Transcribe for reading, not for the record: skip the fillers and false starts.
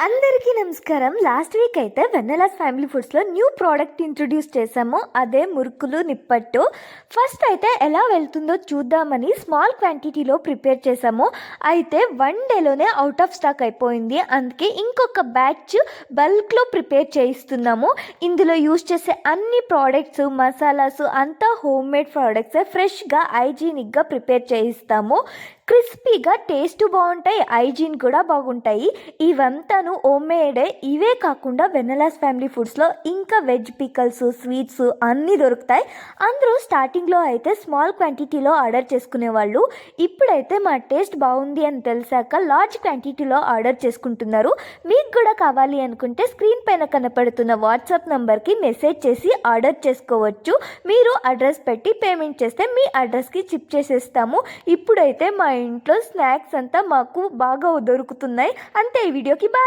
అందరికీ నమస్కారం. Last week అయితే వెన్నెలాస్ ఫ్యామిలీ ఫుడ్స్లో న్యూ ప్రోడక్ట్ ఇంట్రొడ్యూస్ చేసాము. అదే మురుకులు నిప్పట్టు. ఫస్ట్ అయితే ఎలా వెళ్తుందో చూద్దామని స్మాల్ క్వాంటిటీలో ప్రిపేర్ చేసాము. అయితే 1 డేలోనే అవుట్ ఆఫ్ స్టాక్ అయిపోయింది. అందుకే ఇంకొక బ్యాచ్ బల్క్లో ప్రిపేర్ చేయిస్తున్నాము. ఇందులో యూజ్ చేసే అన్ని ప్రోడక్ట్స్, మసాలాస్ అంతా హోమ్ మేడ్ ప్రోడక్ట్సే. ఫ్రెష్గా హైజీనిక్గా ప్రిపేర్ చేయిస్తాము. క్రిస్పీగా టేస్ట్ బాగుంటాయి, హైజీన్ కూడా బాగుంటాయి. ఇవంతాను హోమ్ మేడే. ఇవే కాకుండా వెన్నెలాస్ ఫ్యామిలీ ఫుడ్స్లో ఇంకా వెజ్ పికల్స్, స్వీట్స్ అన్నీ దొరుకుతాయి. అందరూ స్టార్టింగ్లో అయితే స్మాల్ క్వాంటిటీలో ఆర్డర్ చేసుకునేవాళ్ళు. ఇప్పుడైతే మా టేస్ట్ బాగుంది అని తెలిసాక లార్జ్ క్వాంటిటీలో ఆర్డర్ చేసుకుంటున్నారు. మీకు కూడా కావాలి అనుకుంటే స్క్రీన్ పైన కనపడుతున్న వాట్సాప్ నంబర్కి మెసేజ్ చేసి ఆర్డర్ చేసుకోవచ్చు. మీరు అడ్రస్ పెట్టి పేమెంట్ చేస్తే మీ అడ్రస్కి షిప్ చేసేస్తాము. ఇప్పుడైతే మా ఇంట్లో స్నాక్స్ అంతా మాకు బాగా దొరుకుతున్నాయి. అంతే, ఈ వీడియోకి బాయ్.